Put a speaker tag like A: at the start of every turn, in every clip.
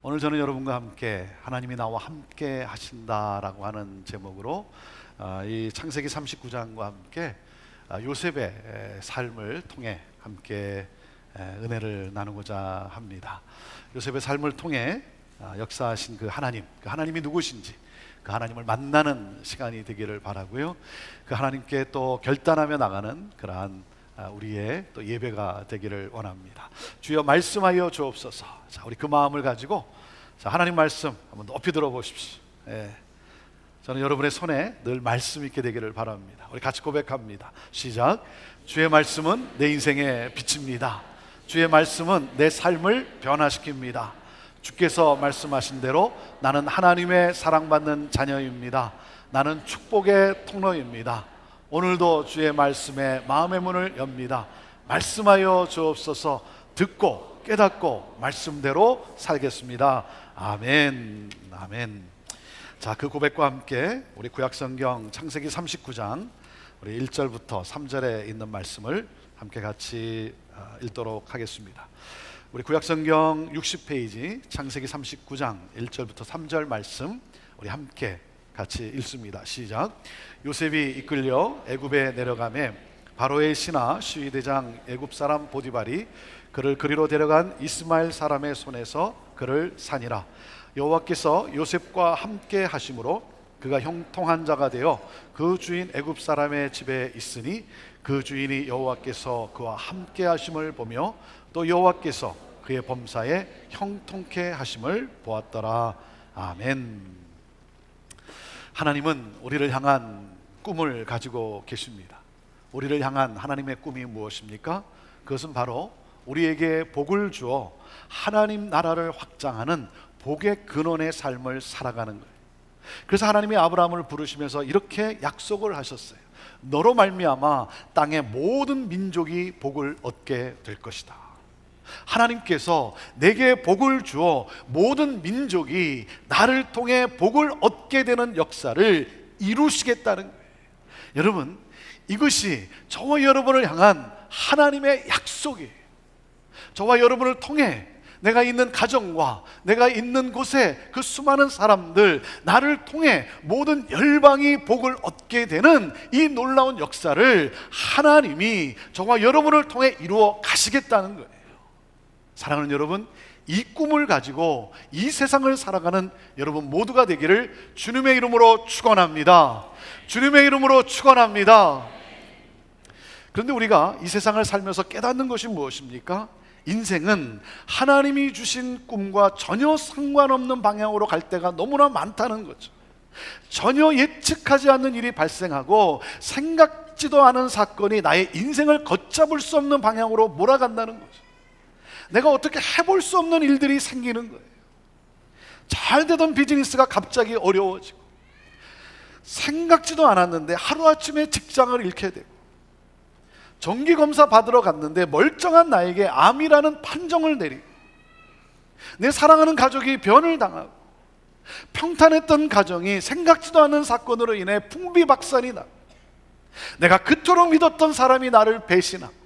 A: 오늘 저는 여러분과 함께 하나님이 나와 함께 하신다라고 하는 제목으로 이 창세기 39장과 함께 요셉의 삶을 통해 함께 은혜를 나누고자 합니다. 요셉의 삶을 통해 역사하신 그 하나님이 누구신지 그 하나님을 만나는 시간이 되기를 바라고요. 그 하나님께 또 결단하며 나가는 그러한 우리의 또 예배가 되기를 원합니다. 주여 말씀하여 주옵소서. 자, 우리 그 마음을 가지고 하나님 말씀 한번 높이 들어보십시오. 저는 여러분의 손에 늘 말씀 있게 되기를 바랍니다. 우리 같이 고백합니다. 시작. 주의 말씀은 내 인생의 빛입니다. 주의 말씀은 내 삶을 변화시킵니다. 주께서 말씀하신 대로 나는 하나님의 사랑받는 자녀입니다. 나는 축복의 통로입니다. 오늘도 주의 말씀에 마음의 문을 엽니다. 말씀하여 주옵소서. 듣고 깨닫고 말씀대로 살겠습니다. 아멘. 아멘. 자, 그 고백과 함께 우리 구약성경 창세기 39장 우리 1절부터 3절에 있는 말씀을 함께 같이 읽도록 하겠습니다. 우리 구약성경 60페이지 창세기 39장 1절부터 3절 말씀 우리 함께 같이 읽습니다. 시작. 요셉이 이끌려 애굽에 내려가매 바로의 신하 시위대장 애굽 사람 보디발이 그를 그리로 데려간 이스마엘 사람의 손에서 그를 산이라. 여호와께서 요셉과 함께 하심으로 그가 형통한 자가 되어 그 주인 애굽 사람의 집에 있으니 그 주인이 여호와께서 그와 함께 하심을 보며 또 여호와께서 그의 범사에 형통케 하심을 보았더라. 아멘. 하나님은 우리를 향한 꿈을 가지고 계십니다. 우리를 향한 하나님의 꿈이 무엇입니까? 그것은 바로 우리에게 복을 주어 하나님 나라를 확장하는 복의 근원의 삶을 살아가는 거예요. 그래서 하나님이 아브라함을 부르시면서 이렇게 약속을 하셨어요. 너로 말미암아 땅의 모든 민족이 복을 얻게 될 것이다. 하나님께서 내게 복을 주어 모든 민족이 나를 통해 복을 얻게 되는 역사를 이루시겠다는 거예요. 여러분, 이것이 저와 여러분을 향한 하나님의 약속이에요. 저와 여러분을 통해 내가 있는 가정과 내가 있는 곳에 그 수많은 사람들, 나를 통해 모든 열방이 복을 얻게 되는 이 놀라운 역사를 하나님이 저와 여러분을 통해 이루어 가시겠다는 거예요. 사랑하는 여러분, 이 꿈을 가지고 이 세상을 살아가는 여러분 모두가 되기를 주님의 이름으로 축원합니다. 주님의 이름으로 축원합니다. 그런데 우리가 이 세상을 살면서 깨닫는 것이 무엇입니까? 인생은 하나님이 주신 꿈과 전혀 상관없는 방향으로 갈 때가 너무나 많다는 거죠. 전혀 예측하지 않는 일이 발생하고 생각지도 않은 사건이 나의 인생을 걷잡을 수 없는 방향으로 몰아간다는 거죠. 내가 어떻게 해볼 수 없는 일들이 생기는 거예요. 잘 되던 비즈니스가 갑자기 어려워지고, 생각지도 않았는데 하루아침에 직장을 잃게 되고, 정기검사 받으러 갔는데 멀쩡한 나에게 암이라는 판정을 내리고, 내 사랑하는 가족이 변을 당하고, 평탄했던 가정이 생각지도 않은 사건으로 인해 풍비박산이 나고, 내가 그토록 믿었던 사람이 나를 배신하고.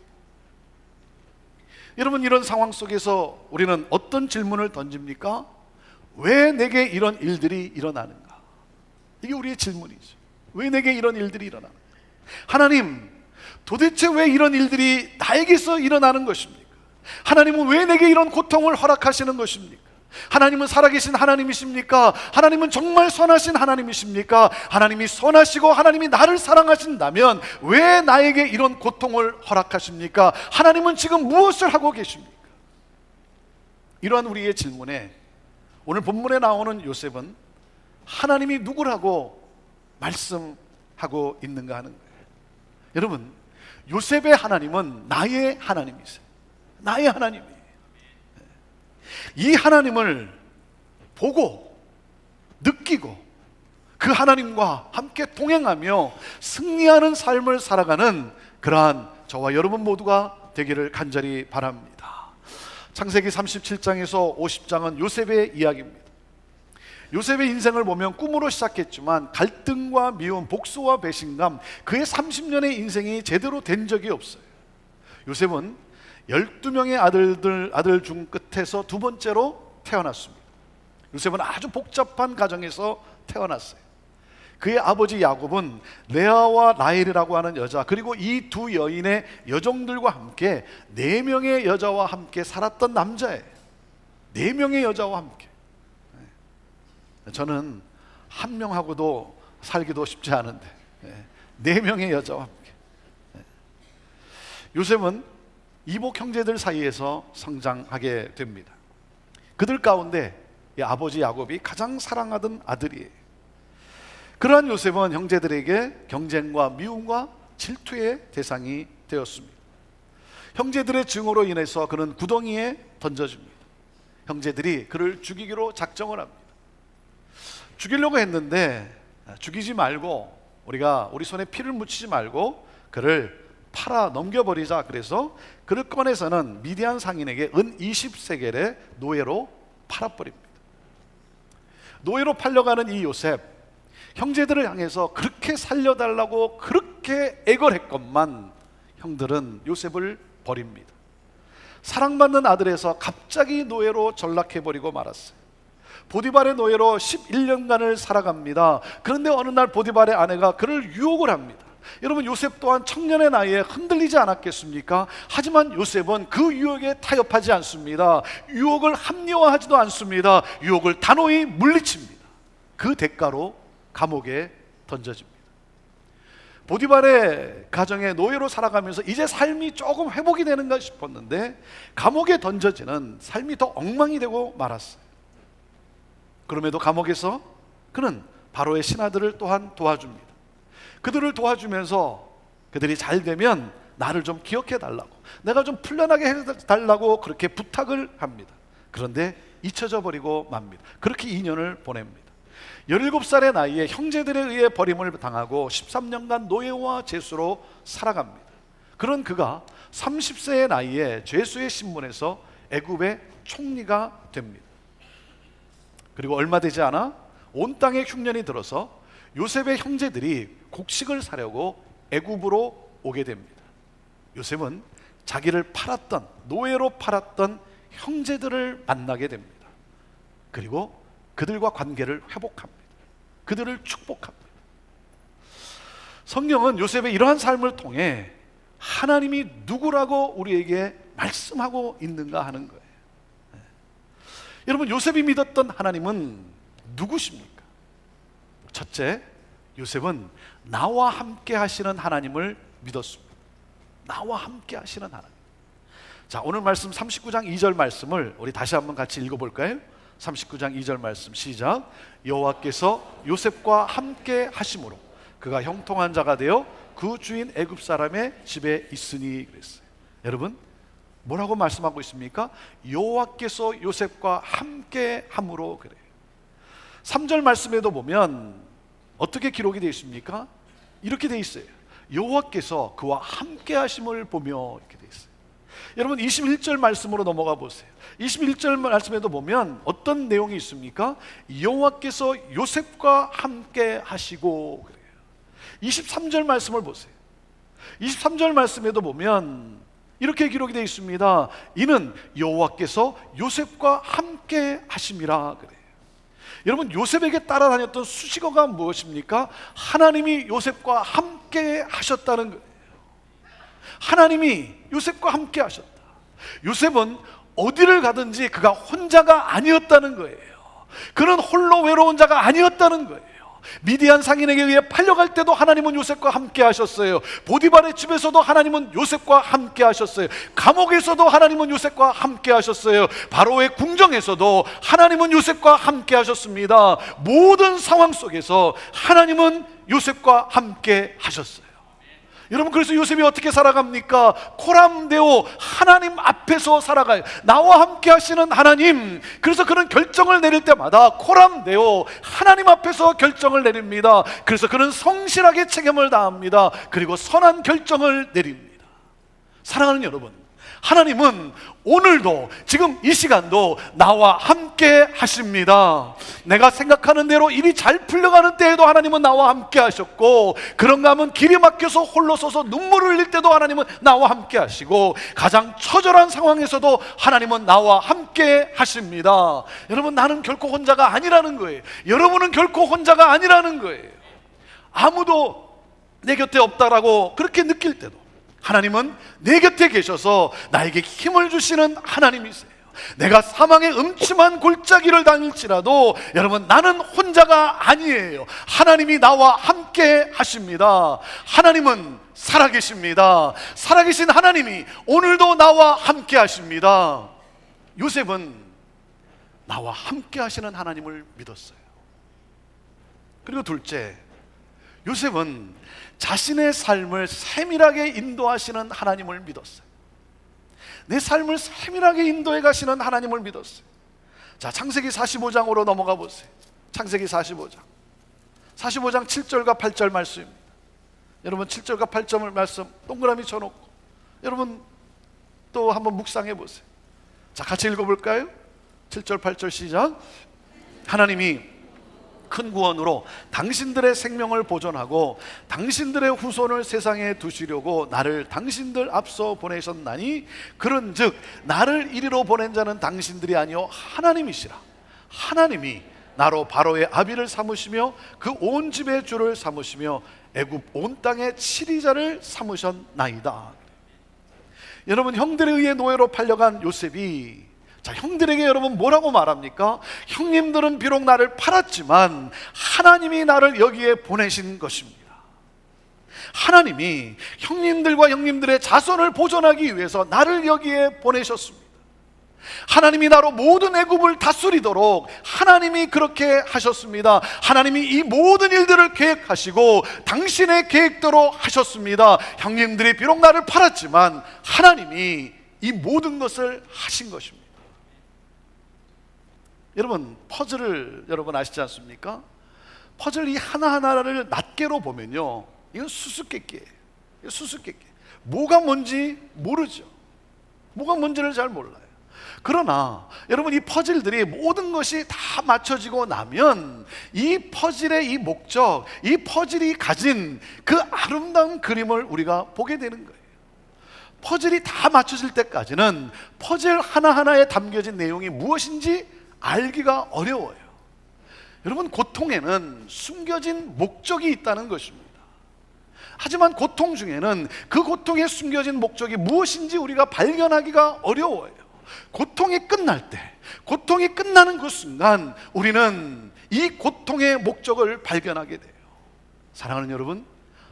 A: 여러분, 이런 상황 속에서 우리는 어떤 질문을 던집니까? 왜 내게 이런 일들이 일어나는가? 이게 우리의 질문이죠. 왜 내게 이런 일들이 일어나는가? 하나님, 도대체 왜 이런 일들이 나에게서 일어나는 것입니까? 하나님은 왜 내게 이런 고통을 허락하시는 것입니까? 하나님은 살아계신 하나님이십니까? 하나님은 정말 선하신 하나님이십니까? 하나님이 선하시고 하나님이 나를 사랑하신다면 왜 나에게 이런 고통을 허락하십니까? 하나님은 지금 무엇을 하고 계십니까? 이러한 우리의 질문에 오늘 본문에 나오는 요셉은 하나님이 누구라고 말씀하고 있는가 하는 거예요. 여러분, 요셉의 하나님은 나의 하나님이세요. 나의 하나님이에요. 이 하나님을 보고 느끼고 그 하나님과 함께 동행하며 승리하는 삶을 살아가는 그러한 저와 여러분 모두가 되기를 간절히 바랍니다. 창세기 37장에서 50장은 요셉의 이야기입니다. 요셉의 인생을 보면 꿈으로 시작했지만 갈등과 미움, 복수와 배신감, 그의 30년의 인생이 제대로 된 적이 없어요. 요셉은 12명의 아들 중 끝에서 두 번째로 태어났습니다. 요셉은 아주 복잡한 가정에서 태어났어요. 그의 아버지 야곱은 레아와 라헬이라고 하는 여자, 그리고 이 두 여인의 여종들과 함께 4명의 여자와 함께 살았던 남자예요. 4명의 여자와 함께. 저는 한 명하고도 살기도 쉽지 않은데 4명의 여자와 함께. 요셉은 이복 형제들 사이에서 성장하게 됩니다. 그들 가운데 아버지 야곱이 가장 사랑하던 아들이에요. 그러한 요셉은 형제들에게 경쟁과 미움과 질투의 대상이 되었습니다. 형제들의 증오로 인해서 그는 구덩이에 던져집니다. 형제들이 그를 죽이기로 작정을 합니다. 죽이려고 했는데 죽이지 말고 우리 손에 피를 묻히지 말고 그를 팔아 넘겨버리자. 그래서 그를 꺼내서는 미디안 상인에게 은 20세겔의 노예로 팔아버립니다. 노예로 팔려가는 이 요셉, 형제들을 향해서 그렇게 살려달라고 그렇게 애걸했건만 형들은 요셉을 버립니다. 사랑받는 아들에서 갑자기 노예로 전락해버리고 말았어요. 보디발의 노예로 11년간을 살아갑니다. 그런데 어느 날 보디발의 아내가 그를 유혹을 합니다. 여러분, 요셉 또한 청년의 나이에 흔들리지 않았겠습니까? 하지만 요셉은 그 유혹에 타협하지 않습니다. 유혹을 합리화하지도 않습니다. 유혹을 단호히 물리칩니다. 그 대가로 감옥에 던져집니다. 보디발의 가정에 노예로 살아가면서 이제 삶이 조금 회복이 되는가 싶었는데 감옥에 던져지는 삶이 더 엉망이 되고 말았어요. 그럼에도 감옥에서 그는 바로의 신하들을 또한 도와줍니다. 그들을 도와주면서 그들이 잘 되면 나를 좀 기억해 달라고, 내가 좀 풀려나게 해달라고 그렇게 부탁을 합니다. 그런데 잊혀져 버리고 맙니다. 그렇게 2년을 보냅니다. 17살의 나이에 형제들에 의해 버림을 당하고 13년간 노예와 죄수로 살아갑니다. 그런 그가 30세의 나이에 죄수의 신분에서 애굽의 총리가 됩니다. 그리고 얼마 되지 않아 온 땅에 흉년이 들어서 요셉의 형제들이 곡식을 사려고 애굽으로 오게 됩니다. 요셉은 자기를 팔았던, 노예로 팔았던 형제들을 만나게 됩니다. 그리고 그들과 관계를 회복합니다. 그들을 축복합니다. 성경은 요셉의 이러한 삶을 통해 하나님이 누구라고 우리에게 말씀하고 있는가 하는 거예요. 여러분, 요셉이 믿었던 하나님은 누구십니까? 첫째, 요셉은 나와 함께 하시는 하나님을 믿었습니다. 나와 함께 하시는 하나님. 자, 오늘 말씀 39장 2절 말씀을 우리 다시 한번 같이 읽어볼까요? 39장 2절 말씀 시작. 여호와께서 요셉과 함께 하심으로 그가 형통한 자가 되어 그 주인 애굽 사람의 집에 있으니 그랬어요. 여러분, 뭐라고 말씀하고 있습니까? 여호와께서 요셉과 함께 함으로 그래요. 3절 말씀에도 보면 어떻게 기록이 되어 있습니까? 이렇게 되어 있어요. 여호와께서 그와 함께 하심을 보며 이렇게 되어 있어요. 여러분, 21절 말씀으로 넘어가 보세요. 21절 말씀에도 보면 어떤 내용이 있습니까? 여호와께서 요셉과 함께 하시고 그래요. 23절 말씀을 보세요. 23절 말씀에도 보면 이렇게 기록이 되어 있습니다. 이는 여호와께서 요셉과 함께 하심이라 그래요. 여러분, 요셉에게 따라다녔던 수식어가 무엇입니까? 하나님이 요셉과 함께 하셨다는 거예요. 하나님이 요셉과 함께 하셨다. 요셉은 어디를 가든지 그가 혼자가 아니었다는 거예요. 그는 홀로 외로운 자가 아니었다는 거예요. 미디안 상인에게 의해 팔려갈 때도 하나님은 요셉과 함께 하셨어요. 보디발의 집에서도 하나님은 요셉과 함께 하셨어요. 감옥에서도 하나님은 요셉과 함께 하셨어요. 바로의 궁정에서도 하나님은 요셉과 함께 하셨습니다. 모든 상황 속에서 하나님은 요셉과 함께 하셨어요. 여러분, 그래서 요셉이 어떻게 살아갑니까? 코람데오, 하나님 앞에서 살아가요. 나와 함께 하시는 하나님. 그래서 그는 결정을 내릴 때마다 코람데오, 하나님 앞에서 결정을 내립니다. 그래서 그는 성실하게 책임을 다합니다. 그리고 선한 결정을 내립니다. 사랑하는 여러분, 하나님은 오늘도 지금 이 시간도 나와 함께 하십니다. 내가 생각하는 대로 일이 잘 풀려가는 때에도 하나님은 나와 함께 하셨고, 그런가 하면 길이 막혀서 홀로 서서 눈물을 흘릴 때도 하나님은 나와 함께 하시고, 가장 처절한 상황에서도 하나님은 나와 함께 하십니다. 여러분, 나는 결코 혼자가 아니라는 거예요. 여러분은 결코 혼자가 아니라는 거예요. 아무도 내 곁에 없다라고 그렇게 느낄 때도 하나님은 내 곁에 계셔서 나에게 힘을 주시는 하나님이세요. 내가 사망의 음침한 골짜기를 다닐지라도 여러분, 나는 혼자가 아니에요. 하나님이 나와 함께 하십니다. 하나님은 살아계십니다. 살아계신 하나님이 오늘도 나와 함께 하십니다. 요셉은 나와 함께 하시는 하나님을 믿었어요. 그리고 둘째, 요셉은 자신의 삶을 세밀하게 인도하시는 하나님을 믿었어요. 내 삶을 세밀하게 인도해 가시는 하나님을 믿었어요. 자, 창세기 45장으로 넘어가 보세요. 창세기 45장 7절과 8절 말씀입니다. 여러분, 7절과 8절 말씀 동그라미 쳐놓고 여러분 또 한번 묵상해 보세요. 자, 같이 읽어볼까요? 7절 8절 시작. 하나님이 큰 구원으로 당신들의 생명을 보존하고 당신들의 후손을 세상에 두시려고 나를 당신들 앞서 보내셨나니, 그런즉 나를 이리로 보낸 자는 당신들이 아니요 하나님이시라. 하나님이 나로 바로의 아비를 삼으시며 그 온 집의 주를 삼으시며 애굽 온 땅의 치리자를 삼으셨나이다. 여러분, 형들에 의해 노예로 팔려간 요셉이, 자, 형들에게 여러분 뭐라고 말합니까? 형님들은 비록 나를 팔았지만 하나님이 나를 여기에 보내신 것입니다. 하나님이 형님들과 형님들의 자손을 보존하기 위해서 나를 여기에 보내셨습니다. 하나님이 나로 모든 애굽을 다스리도록 하나님이 그렇게 하셨습니다. 하나님이 이 모든 일들을 계획하시고 당신의 계획대로 하셨습니다. 형님들이 비록 나를 팔았지만 하나님이 이 모든 것을 하신 것입니다. 여러분, 퍼즐을 여러분 아시지 않습니까? 퍼즐 이 하나하나를 낱개로 보면요, 이건 수수께끼예요. 수수께끼. 뭐가 뭔지 모르죠. 뭐가 뭔지를 잘 몰라요. 그러나 여러분, 이 퍼즐들이 모든 것이 다 맞춰지고 나면 이 퍼즐의 이 목적, 이 퍼즐이 가진 그 아름다운 그림을 우리가 보게 되는 거예요. 퍼즐이 다 맞춰질 때까지는 퍼즐 하나하나에 담겨진 내용이 무엇인지 알기가 어려워요. 여러분, 고통에는 숨겨진 목적이 있다는 것입니다. 하지만 고통 중에는 그 고통에 숨겨진 목적이 무엇인지 우리가 발견하기가 어려워요. 고통이 끝날 때, 고통이 끝나는 그 순간 우리는 이 고통의 목적을 발견하게 돼요. 사랑하는 여러분,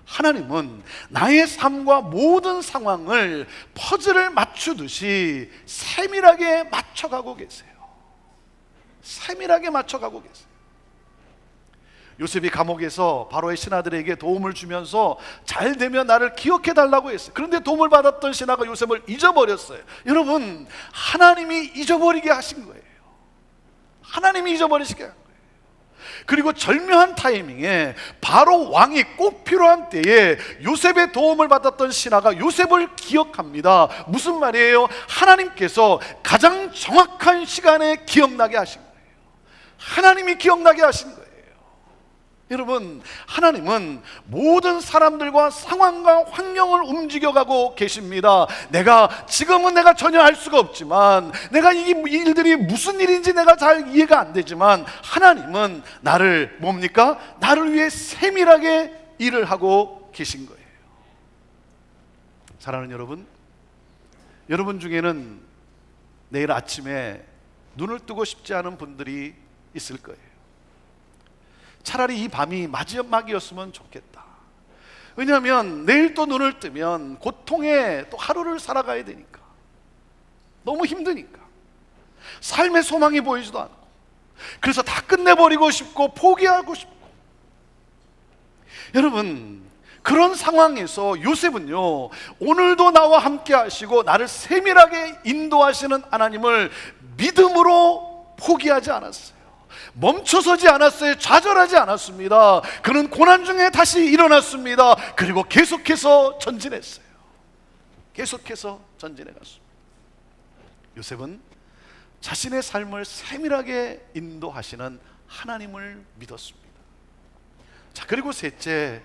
A: 하나님은 나의 삶과 모든 상황을 퍼즐을 맞추듯이 세밀하게 맞춰가고 계세요. 세밀하게 맞춰가고 계세요. 요셉이 감옥에서 바로의 신하들에게 도움을 주면서 잘 되면 나를 기억해 달라고 했어요. 그런데 도움을 받았던 신하가 요셉을 잊어버렸어요. 여러분, 하나님이 잊어버리게 하신 거예요. 하나님이 잊어버리시게 한 거예요. 그리고 절묘한 타이밍에 바로 왕이 꼭 필요한 때에 요셉의 도움을 받았던 신하가 요셉을 기억합니다. 무슨 말이에요? 하나님께서 가장 정확한 시간에 기억나게 하신 거예요. 하나님이 기억나게 하신 거예요. 여러분, 하나님은 모든 사람들과 상황과 환경을 움직여가고 계십니다. 지금은 내가 전혀 알 수가 없지만, 내가 이 일들이 무슨 일인지 내가 잘 이해가 안 되지만, 하나님은 나를 뭡니까? 나를 위해 세밀하게 일을 하고 계신 거예요. 사랑하는 여러분, 여러분 중에는 내일 아침에 눈을 뜨고 싶지 않은 분들이 있을 거예요. 차라리 이 밤이 마지막이었으면 좋겠다. 왜냐하면 내일 또 눈을 뜨면 고통에 또 하루를 살아가야 되니까, 너무 힘드니까, 삶의 소망이 보이지도 않고, 그래서 다 끝내버리고 싶고 포기하고 싶고. 여러분, 그런 상황에서 요셉은요, 오늘도 나와 함께 하시고 나를 세밀하게 인도하시는 하나님을 믿음으로 포기하지 않았어요. 멈춰서지 않았어요. 좌절하지 않았습니다. 그는 고난 중에 다시 일어났습니다. 그리고 계속해서 전진했어요. 계속해서 전진해 갔습니다. 요셉은 자신의 삶을 세밀하게 인도하시는 하나님을 믿었습니다. 자, 그리고 셋째,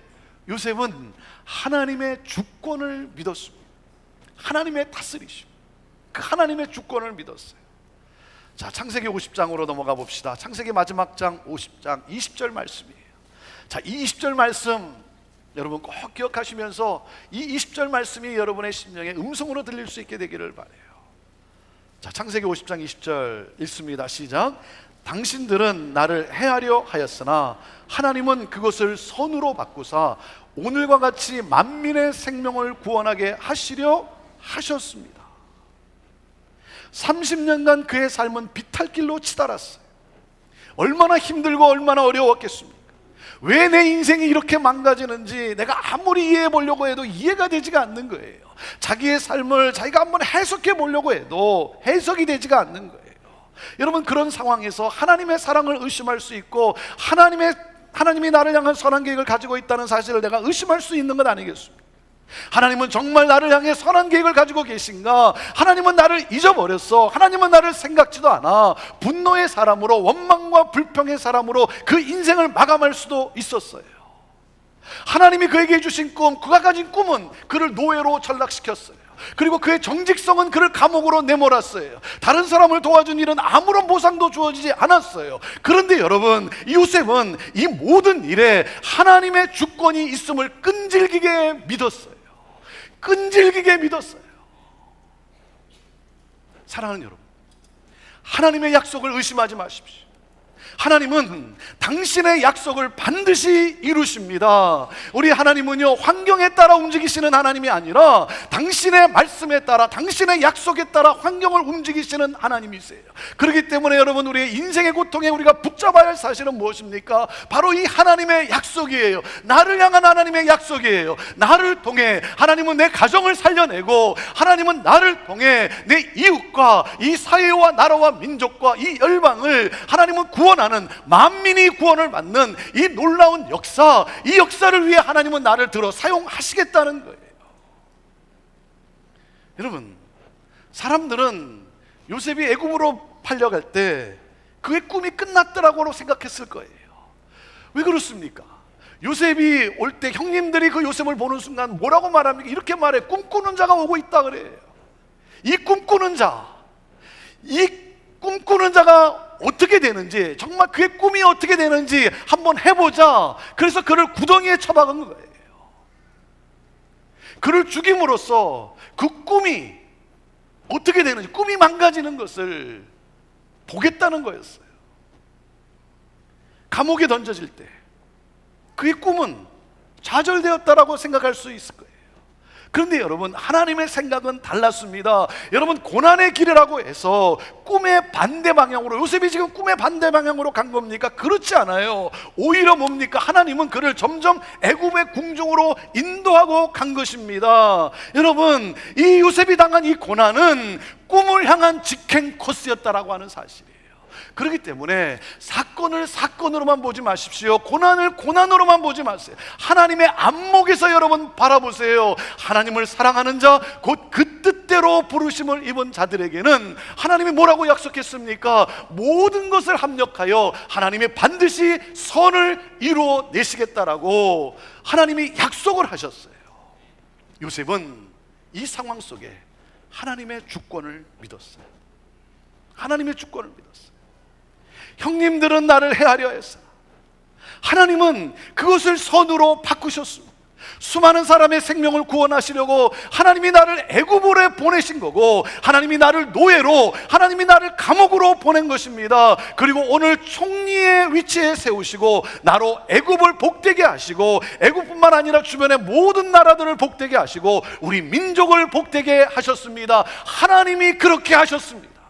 A: 요셉은 하나님의 주권을 믿었습니다. 하나님의 다스리심, 그 하나님의 주권을 믿었어요. 자, 창세기 50장으로 넘어가 봅시다. 창세기 마지막 장 50장 20절 말씀이에요. 자, 이 20절 말씀 여러분 꼭 기억하시면서 이 20절 말씀이 여러분의 심령에 음성으로 들릴 수 있게 되기를 바라요. 자, 창세기 50장 20절 읽습니다. 시작. 당신들은 나를 해하려 하였으나 하나님은 그것을 선으로 바꾸사 오늘과 같이 만민의 생명을 구원하게 하시려 하셨습니다. 30년간 그의 삶은 비탈길로 치달았어요. 얼마나 힘들고 얼마나 어려웠겠습니까? 왜 내 인생이 이렇게 망가지는지 내가 아무리 이해해 보려고 해도 이해가 되지가 않는 거예요. 자기의 삶을 자기가 한번 해석해 보려고 해도 해석이 되지가 않는 거예요. 여러분, 그런 상황에서 하나님의 사랑을 의심할 수 있고 하나님이 나를 향한 선한 계획을 가지고 있다는 사실을 내가 의심할 수 있는 것 아니겠습니까? 하나님은 정말 나를 향해 선한 계획을 가지고 계신가? 하나님은 나를 잊어버렸어. 하나님은 나를 생각지도 않아. 분노의 사람으로, 원망과 불평의 사람으로 그 인생을 마감할 수도 있었어요. 하나님이 그에게 주신 꿈, 그가 가진 꿈은 그를 노예로 전락시켰어요. 그리고 그의 정직성은 그를 감옥으로 내몰았어요. 다른 사람을 도와준 일은 아무런 보상도 주어지지 않았어요. 그런데 여러분, 요셉은 이 모든 일에 하나님의 주권이 있음을 끈질기게 믿었어요. 끈질기게 믿었어요. 사랑하는 여러분, 하나님의 약속을 의심하지 마십시오. 하나님은 당신의 약속을 반드시 이루십니다. 우리 하나님은요, 환경에 따라 움직이시는 하나님이 아니라 당신의 말씀에 따라, 당신의 약속에 따라 환경을 움직이시는 하나님이세요. 그렇기 때문에 여러분, 우리의 인생의 고통에 우리가 붙잡아야 할 사실은 무엇입니까? 바로 이 하나님의 약속이에요. 나를 향한 하나님의 약속이에요. 나를 통해 하나님은 내 가정을 살려내고, 하나님은 나를 통해 내 이웃과 이 사회와 나라와 민족과 이 열방을 하나님은 구원하는, 만민이 구원을 받는 이 놀라운 역사, 이 역사를 위해 하나님은 나를 들어 사용하시겠다는 거예요. 여러분, 사람들은 요셉이 애굽으로 팔려갈 때 그의 꿈이 끝났더라고 생각했을 거예요. 왜 그렇습니까? 요셉이 올 때 형님들이 그 요셉을 보는 순간 뭐라고 말합니까? 이렇게 말해. 꿈꾸는 자가 오고 있다 그래요. 이 꿈꾸는 자, 이 꿈꾸는 자가 어떻게 되는지, 정말 그의 꿈이 어떻게 되는지 한번 해보자. 그래서 그를 구덩이에 처박은 거예요. 그를 죽임으로써 그 꿈이 어떻게 되는지, 꿈이 망가지는 것을 보겠다는 거였어요. 감옥에 던져질 때 그의 꿈은 좌절되었다라고 생각할 수 있을 거예요. 그런데 여러분, 하나님의 생각은 달랐습니다. 여러분, 고난의 길이라고 해서 꿈의 반대 방향으로, 요셉이 지금 꿈의 반대 방향으로 간 겁니까? 그렇지 않아요. 오히려 뭡니까? 하나님은 그를 점점 애굽의 궁중으로 인도하고 간 것입니다. 여러분, 이 요셉이 당한 이 고난은 꿈을 향한 직행 코스였다라고 하는 사실이에요. 그렇기 때문에 사건을 사건으로만 보지 마십시오. 고난을 고난으로만 보지 마세요. 하나님의 안목에서 여러분 바라보세요. 하나님을 사랑하는 자, 곧 그 뜻대로 부르심을 입은 자들에게는 하나님이 뭐라고 약속했습니까? 모든 것을 합력하여 하나님이 반드시 선을 이루어내시겠다라고 하나님이 약속을 하셨어요. 요셉은 이 상황 속에 하나님의 주권을 믿었어요. 하나님의 주권을 믿었어요. 형님들은 나를 해하려 했어. 하나님은 그것을 선으로 바꾸셨습니다. 수많은 사람의 생명을 구원하시려고 하나님이 나를 애굽으로 보내신 거고, 하나님이 나를 노예로, 하나님이 나를 감옥으로 보낸 것입니다. 그리고 오늘 총리의 위치에 세우시고 나로 애굽을 복되게 하시고, 애굽뿐만 아니라 주변의 모든 나라들을 복되게 하시고 우리 민족을 복되게 하셨습니다. 하나님이 그렇게 하셨습니다.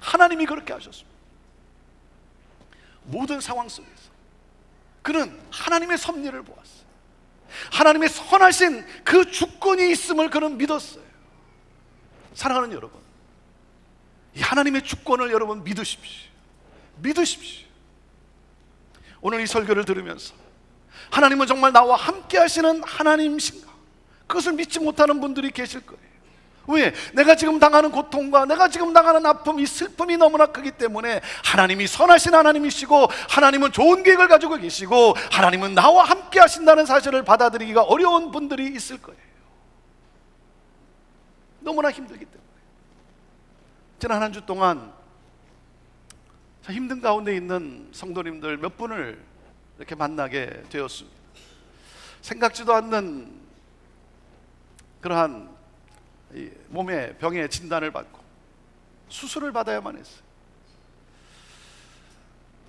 A: 하나님이 그렇게 하셨습니다. 모든 상황 속에서 그는 하나님의 섭리를 보았어요. 하나님의 선하신 그 주권이 있음을 그는 믿었어요. 사랑하는 여러분, 이 하나님의 주권을 여러분 믿으십시오. 믿으십시오. 오늘 이 설교를 들으면서 하나님은 정말 나와 함께 하시는 하나님이신가? 그것을 믿지 못하는 분들이 계실 거예요. 왜? 내가 지금 당하는 고통과 내가 지금 당하는 아픔, 이 슬픔이 너무나 크기 때문에 하나님이 선하신 하나님이시고 하나님은 좋은 계획을 가지고 계시고 하나님은 나와 함께 하신다는 사실을 받아들이기가 어려운 분들이 있을 거예요. 너무나 힘들기 때문에. 지난 한 주 동안 힘든 가운데 있는 성도님들 몇 분을 이렇게 만나게 되었습니다. 생각지도 않는 그러한 몸의 병의 진단을 받고 수술을 받아야만 했어요.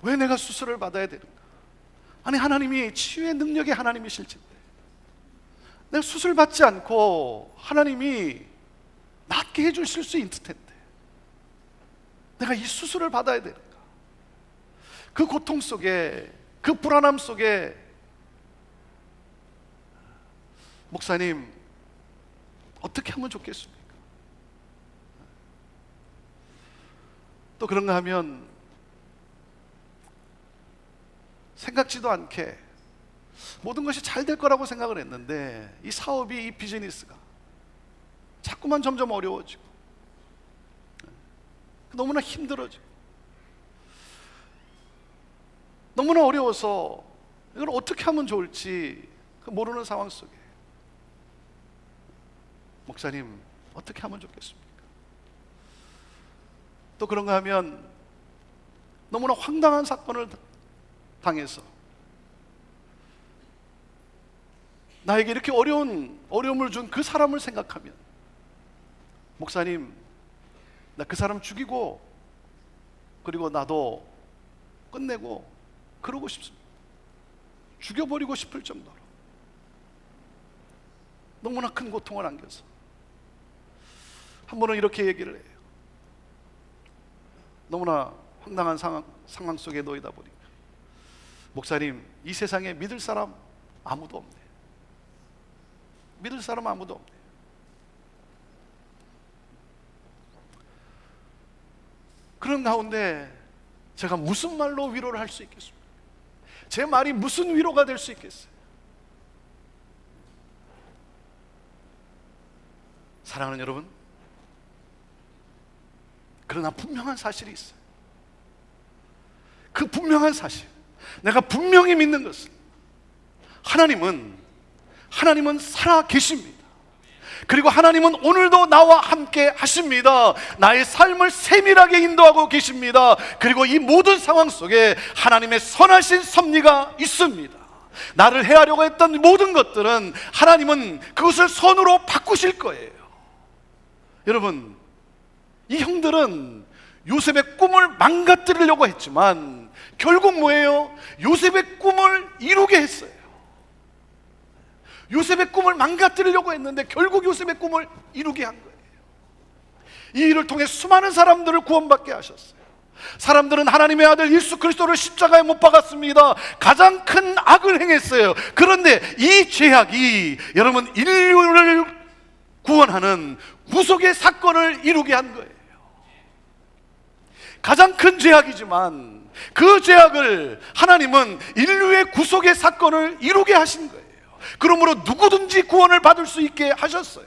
A: 왜 내가 수술을 받아야 되는가? 아니, 하나님이 치유의 능력의 하나님이실 텐데 내가 수술 받지 않고 하나님이 낫게 해주실 수 있을 텐데 내가 이 수술을 받아야 되는가? 그 고통 속에, 그 불안함 속에 목사님 어떻게 하면 좋겠습니까? 또 그런가 하면 생각지도 않게 모든 것이 잘 될 거라고 생각을 했는데 이 사업이, 이 비즈니스가 자꾸만 점점 어려워지고 너무나 힘들어지고 너무나 어려워서 이걸 어떻게 하면 좋을지 모르는 상황 속에 목사님 어떻게 하면 좋겠습니까? 또 그런가 하면 너무나 황당한 사건을 당해서 나에게 이렇게 어려움을 준 그 사람을 생각하면 목사님 나 그 사람 죽이고 그리고 나도 끝내고 그러고 싶습니다. 죽여버리고 싶을 정도로 너무나 큰 고통을 안겨서 한 번은 이렇게 얘기를 해요. 너무나 황당한 상황 속에 놓이다 보니까 목사님 이 세상에 믿을 사람 아무도 없네. 믿을 사람 아무도 없네. 그런 가운데 제가 무슨 말로 위로를 할 수 있겠습니까? 제 말이 무슨 위로가 될 수 있겠어요? 사랑하는 여러분, 그러나 분명한 사실이 있어요. 그 분명한 사실, 내가 분명히 믿는 것은 하나님은 살아 계십니다. 그리고 하나님은 오늘도 나와 함께 하십니다. 나의 삶을 세밀하게 인도하고 계십니다. 그리고 이 모든 상황 속에 하나님의 선하신 섭리가 있습니다. 나를 해하려고 했던 모든 것들은 하나님은 그것을 선으로 바꾸실 거예요. 여러분, 이 형들은 요셉의 꿈을 망가뜨리려고 했지만 결국 뭐예요? 요셉의 꿈을 이루게 했어요. 요셉의 꿈을 망가뜨리려고 했는데 결국 요셉의 꿈을 이루게 한 거예요. 이 일을 통해 수많은 사람들을 구원받게 하셨어요. 사람들은 하나님의 아들 예수 그리스도를 십자가에 못 박았습니다. 가장 큰 악을 행했어요. 그런데 이 죄악이 여러분 인류를 구원하는 구속의 사건을 이루게 한 거예요. 가장 큰 죄악이지만 그 죄악을 하나님은 인류의 구속의 사건을 이루게 하신 거예요. 그러므로 누구든지 구원을 받을 수 있게 하셨어요.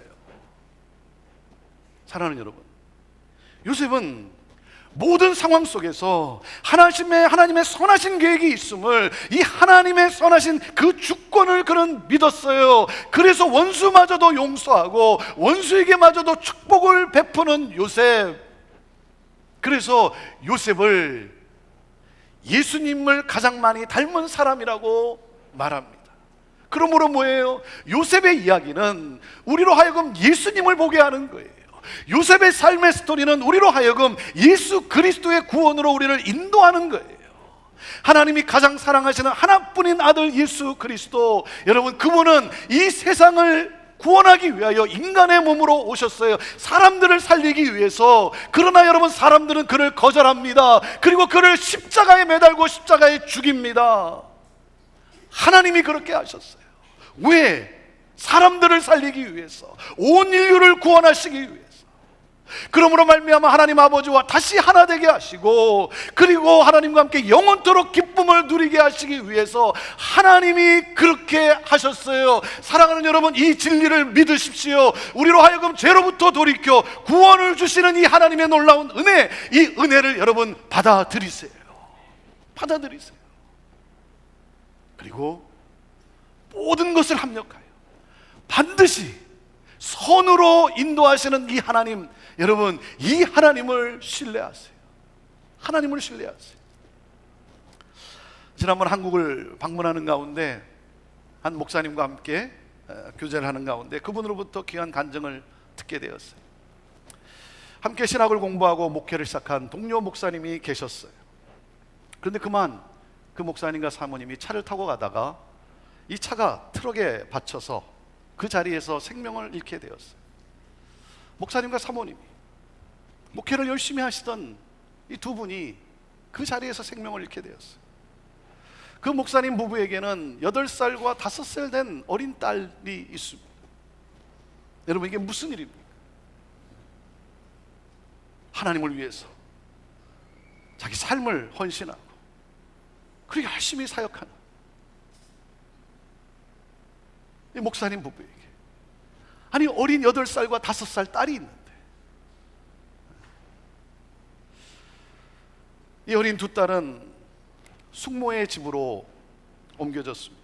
A: 사랑하는 여러분, 요셉은 모든 상황 속에서 하나님의 선하신 계획이 있음을, 이 하나님의 선하신 그 주권을 그는 믿었어요. 그래서 원수마저도 용서하고 원수에게마저도 축복을 베푸는 요셉. 그래서 요셉을 예수님을 가장 많이 닮은 사람이라고 말합니다. 그러므로 뭐예요? 요셉의 이야기는 우리로 하여금 예수님을 보게 하는 거예요. 요셉의 삶의 스토리는 우리로 하여금 예수 그리스도의 구원으로 우리를 인도하는 거예요. 하나님이 가장 사랑하시는 하나뿐인 아들 예수 그리스도, 여러분 그분은 이 세상을 구원하기 위하여 인간의 몸으로 오셨어요. 사람들을 살리기 위해서. 그러나 여러분, 사람들은 그를 거절합니다. 그리고 그를 십자가에 매달고 십자가에 죽입니다. 하나님이 그렇게 하셨어요. 왜? 사람들을 살리기 위해서, 온 인류를 구원하시기 위해서. 그러므로 말미암아 하나님 아버지와 다시 하나 되게 하시고, 그리고 하나님과 함께 영원토록 기쁨을 누리게 하시기 위해서 하나님이 그렇게 하셨어요. 사랑하는 여러분, 이 진리를 믿으십시오. 우리로 하여금 죄로부터 돌이켜 구원을 주시는 이 하나님의 놀라운 은혜, 이 은혜를 여러분 받아들이세요. 받아들이세요. 그리고 모든 것을 합력하여 반드시 선으로 인도하시는 이 하나님, 여러분 이 하나님을 신뢰하세요. 하나님을 신뢰하세요. 지난번 한국을 방문하는 가운데 한 목사님과 함께 교제를 하는 가운데 그분으로부터 귀한 간증을 듣게 되었어요. 함께 신학을 공부하고 목회를 시작한 동료 목사님이 계셨어요. 그런데 그만 그 목사님과 사모님이 차를 타고 가다가 이 차가 트럭에 받쳐서 그 자리에서 생명을 잃게 되었어요. 목사님과 사모님이 목회를 열심히 하시던 이 두 분이 그 자리에서 생명을 잃게 되었어요. 그 목사님 부부에게는 8살과 5살 된 어린 딸이 있습니다. 여러분, 이게 무슨 일입니까? 하나님을 위해서 자기 삶을 헌신하고 그렇게 열심히 사역하는 이 목사님 부부에게, 아니 어린 8살과 5살 딸이 있는데 이 어린 두 딸은 숙모의 집으로 옮겨졌습니다.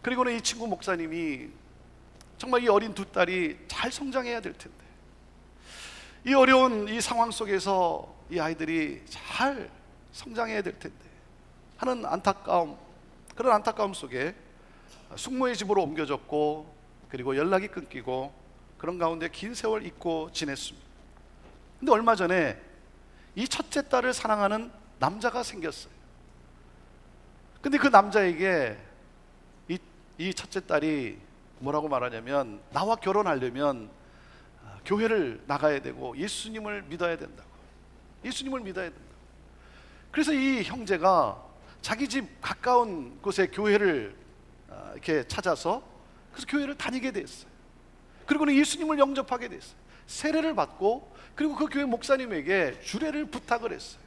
A: 그리고는 이 친구 목사님이 정말 이 어린 두 딸이 잘 성장해야 될 텐데, 이 어려운 이 상황 속에서 이 아이들이 잘 성장해야 될 텐데 하는 안타까움, 그런 안타까움 속에 숙모의 집으로 옮겨졌고, 그리고 연락이 끊기고, 그런 가운데 긴 세월 잊고 지냈습니다. 근데 얼마 전에 이 첫째 딸을 사랑하는 남자가 생겼어요. 근데 그 남자에게 이 첫째 딸이 뭐라고 말하냐면, 나와 결혼하려면 교회를 나가야 되고 예수님을 믿어야 된다고. 예수님을 믿어야 된다고. 그래서 이 형제가 자기 집 가까운 곳에 교회를 이렇게 찾아서 그래서 교회를 다니게 됐어요. 그리고는 예수님을 영접하게 됐어요. 세례를 받고, 그리고 그 교회 목사님에게 주례를 부탁을 했어요.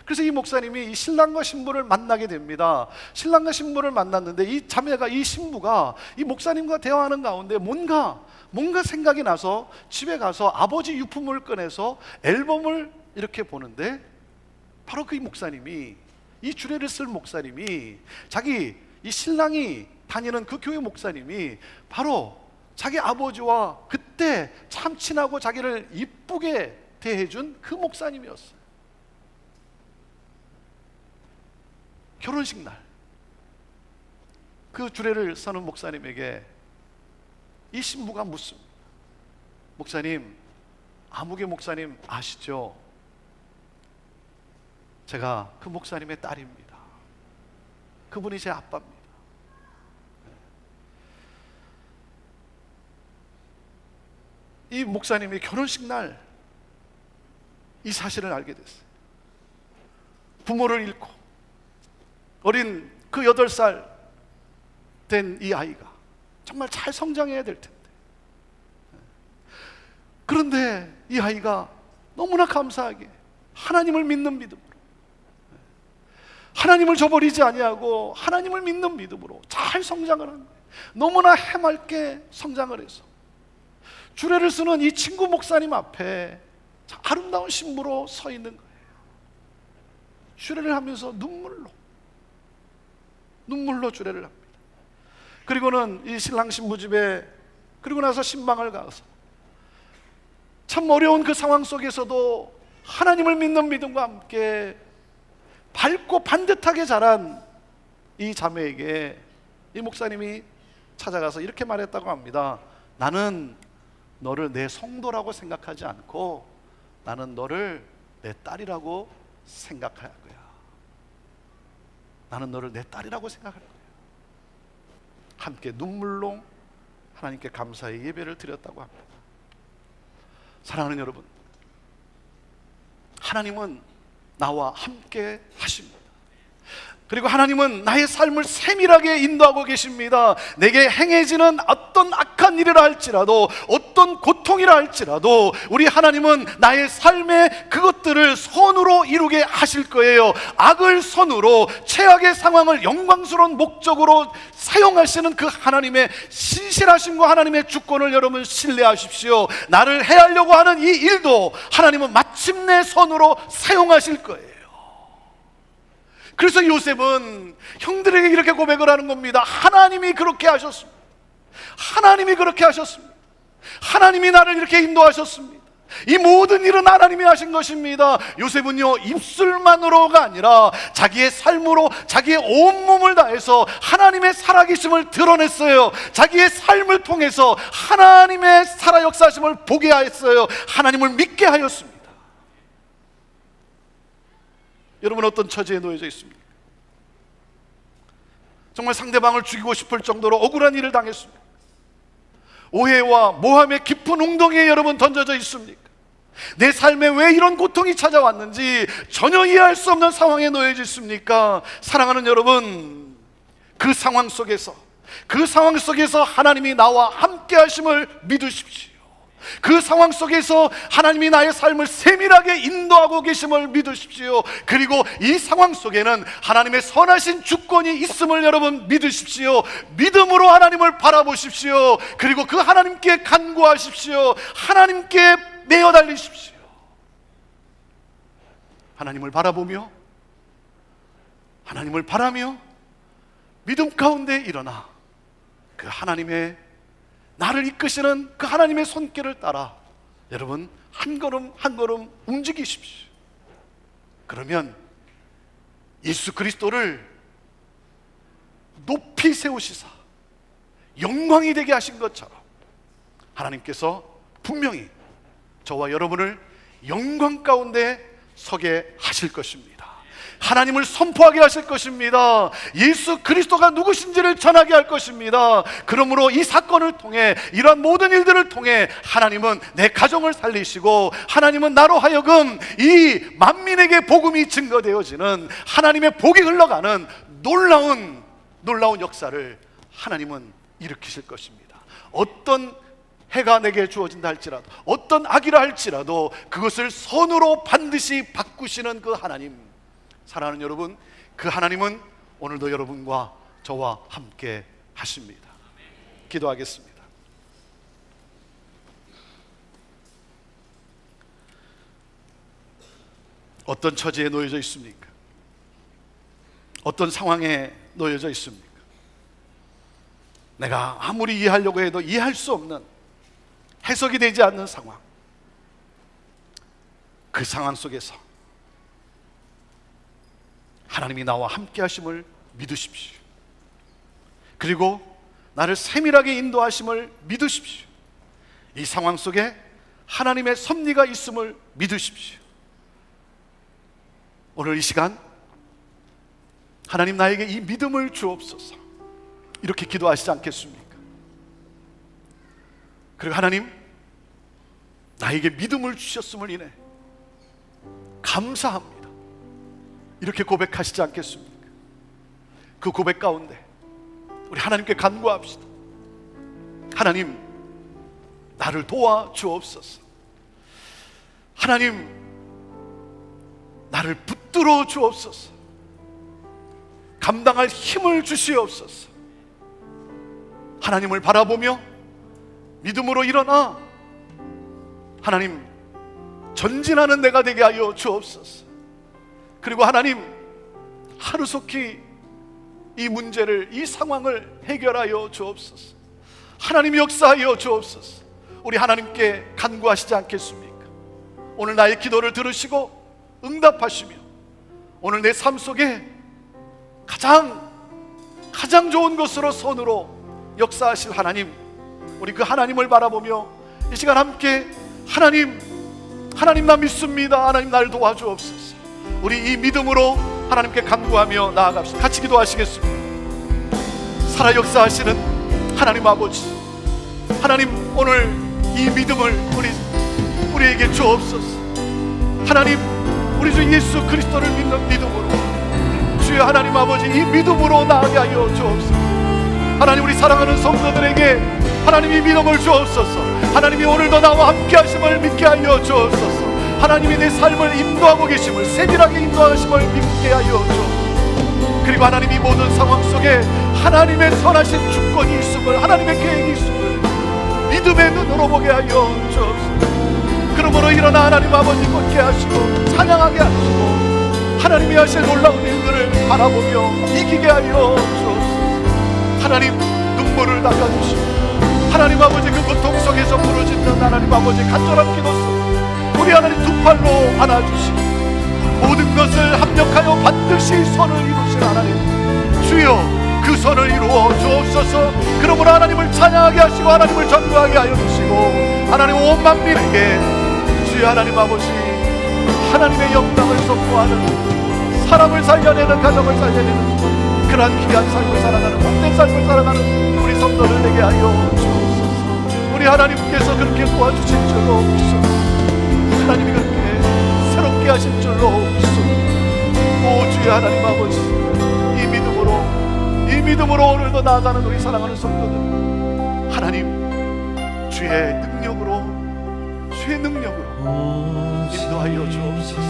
A: 그래서 이 목사님이 이 신랑과 신부를 만나게 됩니다. 신랑과 신부를 만났는데 이 자매가, 이 신부가 이 목사님과 대화하는 가운데 뭔가 생각이 나서 집에 가서 아버지 유품을 꺼내서 앨범을 이렇게 보는데, 바로 그 목사님이, 이 주례를 쓸 목사님이, 자기 이 신랑이 다니는 그 교회 목사님이 바로 자기 아버지와 그때 참 친하고 자기를 이쁘게 대해준 그 목사님이었어요. 결혼식 날 그 주례를 서는 목사님에게 이 신부가 묻습니다. 목사님, 아무개 목사님 아시죠? 제가 그 목사님의 딸입니다. 그분이 제 아빠입니다. 이 목사님이 결혼식 날 이 사실을 알게 됐어요. 부모를 잃고 어린 그 8살 된 이 아이가 정말 잘 성장해야 될 텐데, 그런데 이 아이가 너무나 감사하게 하나님을 믿는 믿음으로, 하나님을 저버리지 아니하고 하나님을 믿는 믿음으로 잘 성장을 한 거예요. 너무나 해맑게 성장을 해서 주례를 쓰는 이 친구 목사님 앞에 아름다운 신부로 서 있는 거예요. 주례를 하면서 눈물로 주례를 합니다. 그리고는 이 신랑 신부 집에, 그리고 나서 신방을 가서 참 어려운 그 상황 속에서도 하나님을 믿는 믿음과 함께 밝고 반듯하게 자란 이 자매에게 이 목사님이 찾아가서 이렇게 말했다고 합니다. 나는 너를 내 성도라고 생각하지 않고 나는 너를 내 딸이라고 생각할 거야. 나는 너를 내 딸이라고 생각할 거야. 함께 눈물로 하나님께 감사의 예배를 드렸다고 합니다. 사랑하는 여러분, 하나님은 나와 함께 하십니다. 그리고 하나님은 나의 삶을 세밀하게 인도하고 계십니다. 내게 행해지는 어떤 악한 일이라 할지라도, 어떤 고통이라 할지라도 우리 하나님은 나의 삶의 그것들을 선으로 이루게 하실 거예요. 악을 선으로, 최악의 상황을 영광스러운 목적으로 사용하시는 그 하나님의 신실하심과 하나님의 주권을 여러분 신뢰하십시오. 나를 해하려고 하는 이 일도 하나님은 마침내 선으로 사용하실 거예요. 그래서 요셉은 형들에게 이렇게 고백을 하는 겁니다. 하나님이 그렇게 하셨습니다. 하나님이 그렇게 하셨습니다. 하나님이 나를 이렇게 인도하셨습니다. 이 모든 일은 하나님이 하신 것입니다. 요셉은요, 입술만으로가 아니라 자기의 삶으로 자기의 온몸을 다해서 하나님의 살아계심을 드러냈어요. 자기의 삶을 통해서 하나님의 살아 역사하심을 보게 하였어요. 하나님을 믿게 하였습니다. 여러분, 어떤 처지에 놓여져 있습니까? 정말 상대방을 죽이고 싶을 정도로 억울한 일을 당했습니다. 오해와 모함의 깊은 웅덩이에 여러분 던져져 있습니까? 내 삶에 왜 이런 고통이 찾아왔는지 전혀 이해할 수 없는 상황에 놓여져 있습니까? 사랑하는 여러분, 그 상황 속에서 하나님이 나와 함께 하심을 믿으십시오. 그 상황 속에서 하나님이 나의 삶을 세밀하게 인도하고 계심을 믿으십시오. 그리고 이 상황 속에는 하나님의 선하신 주권이 있음을 여러분 믿으십시오. 믿음으로 하나님을 바라보십시오. 그리고 그 하나님께 간구하십시오. 하나님께 매어 달리십시오. 하나님을 바라보며, 하나님을 바라며 믿음 가운데 일어나 그 하나님의 나를 이끄시는 그 하나님의 손길을 따라 여러분 한 걸음 한 걸음 움직이십시오. 그러면 예수 그리스도를 높이 세우시사 영광이 되게 하신 것처럼 하나님께서 분명히 저와 여러분을 영광 가운데 서게 하실 것입니다. 하나님을 선포하게 하실 것입니다. 예수 그리스도가 누구신지를 전하게 할 것입니다. 그러므로 이 사건을 통해, 이러한 모든 일들을 통해 하나님은 내 가정을 살리시고, 하나님은 나로 하여금 이 만민에게 복음이 증거되어지는, 하나님의 복이 흘러가는 놀라운 역사를 하나님은 일으키실 것입니다. 어떤 해가 내게 주어진다 할지라도, 어떤 악이라 할지라도 그것을 선으로 반드시 바꾸시는 그 하나님, 사랑하는 여러분, 그 하나님은 오늘도 여러분과 저와 함께 하십니다. 기도하겠습니다. 어떤 처지에 놓여져 있습니까? 어떤 상황에 놓여져 있습니까? 내가 아무리 이해하려고 해도 이해할 수 없는, 해석이 되지 않는 상황, 그 상황 속에서 하나님이 나와 함께 하심을 믿으십시오. 그리고 나를 세밀하게 인도하심을 믿으십시오. 이 상황 속에 하나님의 섭리가 있음을 믿으십시오. 오늘 이 시간 하나님 나에게 이 믿음을 주옵소서, 이렇게 기도하시지 않겠습니까? 그리고 하나님 나에게 믿음을 주셨음을 인해 감사합니다, 이렇게 고백하시지 않겠습니까? 그 고백 가운데 우리 하나님께 간구합시다. 하나님 나를 도와 주옵소서. 하나님 나를 붙들어 주옵소서. 감당할 힘을 주시옵소서. 하나님을 바라보며 믿음으로 일어나 하나님 전진하는 내가 되게 하여 주옵소서. 그리고 하나님 하루속히 이 문제를, 이 상황을 해결하여 주옵소서. 하나님 역사하여 주옵소서. 우리 하나님께 간구하시지 않겠습니까? 오늘 나의 기도를 들으시고 응답하시며 오늘 내 삶 속에 가장 좋은 것으로 선으로 역사하실 하나님, 우리 그 하나님을 바라보며 이 시간 함께 하나님 나 믿습니다, 하나님 나를 도와주옵소서. 우리 이 믿음으로 하나님께 간구하며 나아갑시다. 같이 기도하시겠습니다. 살아 역사하시는 하나님 아버지, 하나님 오늘 이 믿음을 우리에게 주옵소서. 하나님 우리 주 예수 그리스도를 믿는 믿음으로 주여 주여 하나님 아버지, 이 믿음으로 나아가게 하여 주옵소서. 하나님, 우리 사랑하는 성도들에게 하나님이 믿음을 주옵소서. 하나님이 오늘도 나와 함께 하심을 믿게 하여 주옵소서. 하나님이 내 삶을 인도하고 계심을, 세밀하게 인도하심을 믿게 하여 주옵소서. 그리고 하나님이 모든 상황 속에 하나님의 선하신 주권이 있음을, 하나님의 계획이 있음을 믿음의 눈으로 보게 하여 주옵소서. 그러므로 일어나 하나님 아버지 god게 하시고 찬양하게 하시고 하나님이 하실 놀라운 일들을 바라보며 이기게 하여 주옵소서. 하나님, 눈물을 닦아주시고 하나님 아버지, 그 고통 속에서 부르짖는 하나님 아버지 간절한 기도 속 우리 하나님 두 팔로 안아주시고 모든 것을 합력하여 반드시 선을 이루신 하나님, 주여 그 선을 이루어 주옵소서. 그러므로 하나님을 찬양하게 하시고 하나님을 전도하게 하여 주시고 하나님 온 만민에게 주여 하나님 아버지 하나님의 영광을 선포하는, 사람을 살려내는, 가정을 살려내는 그러한 귀한 삶을 살아가는, 복된 삶을 살아가는 우리 성도들 되게 하여 주옵소서. 우리 하나님께서 그렇게 도와주실 줄로 믿습니다. 하나님이 그렇게 새롭게 하실 줄로 믿습니다. 오 주여 하나님 아버지, 이 믿음으로 오늘도 나아가는 우리 사랑하는 성도들, 하나님 주의 능력으로 인도하여 주옵소서.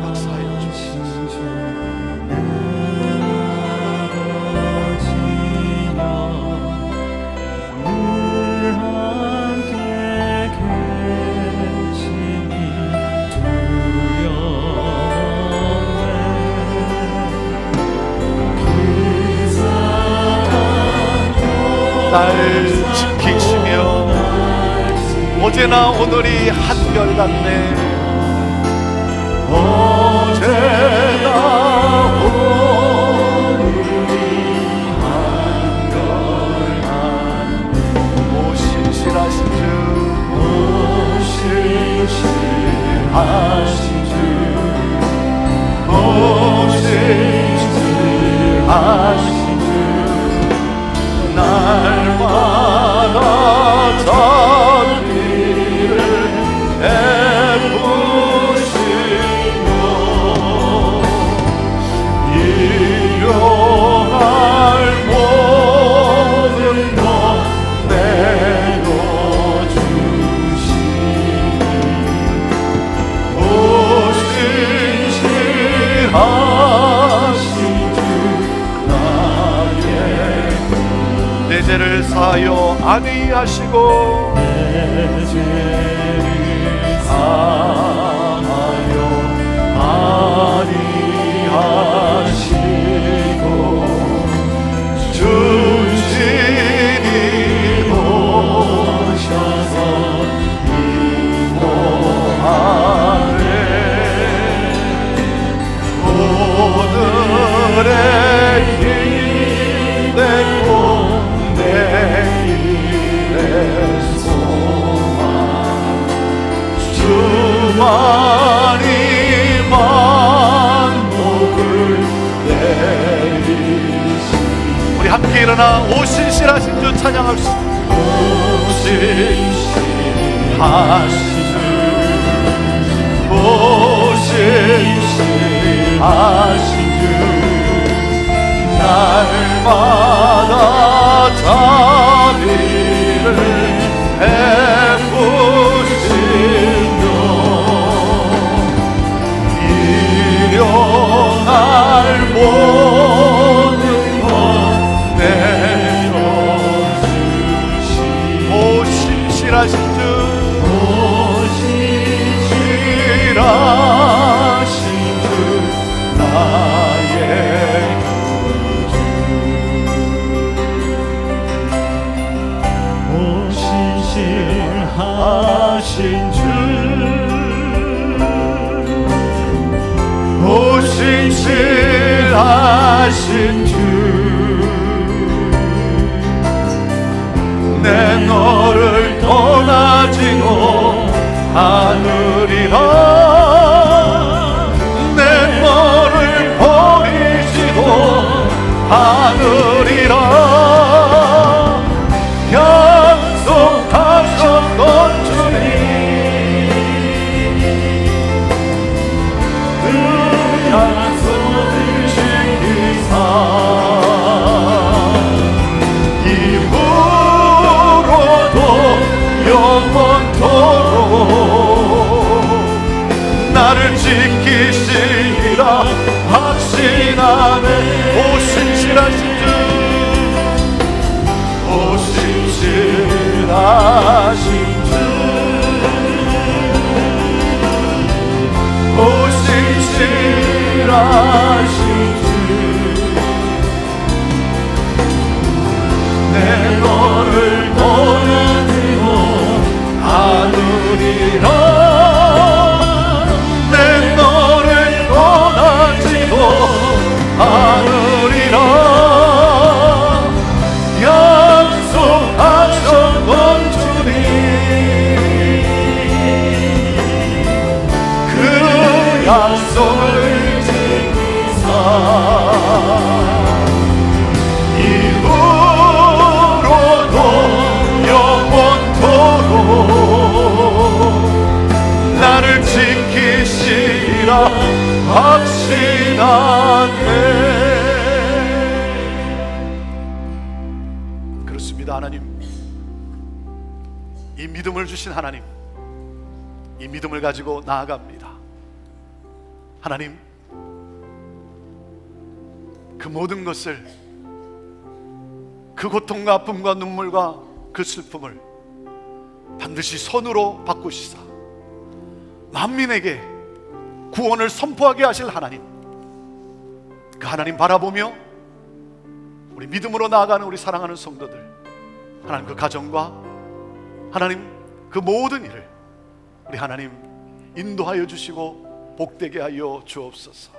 A: 역사하여 주옵소서. 날 지키시며 어제나 오늘이 한결같네. 어제나 오늘이 한결같네. 오 신실하신 주, 오 신실하신 주, 오 신실하신 날마다 자비를 베푸시며 일용할 모든 것 내려주시니 오 신실하신 주, 나의 내 죄를 사하여 안위하시고 내 죄를 사하여 안위하시고 주신이 오셔서 인도하네. 오늘의 힘내고 내일의 소망 주만이 만복을 내리시. 우리 함께 일어나 오 신실하신 주 찬양합시다. 오 신실하신 주, 오 신실하신 주, 날마다 자비를 베푸시며 일용할 모든 것 내려주시니 오 신실하신 주, 오 신실하신 주, 나의 신실하신 주, 오 신실하신 주, 내 너를 떠나지도 않으리라. 내 너를 버리지도 않으리라. 약속하셨던 주님, 그 약속을 이루시리라 확신하네. 오 신실하신 주, 오 신실하신 주, 오 신실하신 주, 내 너를 떠나지도 않으리라. 내 너를 떠나지도 않으리라. 약속하셨던 주님, 그 약속을 지키사 이후로도 영원토록 나를 지키시리라 확신하네. 그렇습니다. 하나님, 이 믿음을 주신 하나님, 이 믿음을 가지고 나아갑니다. 하나님, 그 모든 것을, 그 고통과 아픔과 눈물과 그 슬픔을 반드시 선으로 바꾸시사 만민에게 구원을 선포하게 하실 하나님, 그 하나님 바라보며 우리 믿음으로 나아가는 우리 사랑하는 성도들, 하나님 그 가정과 하나님 그 모든 일을 우리 하나님 인도하여 주시고 복되게 하여 주옵소서.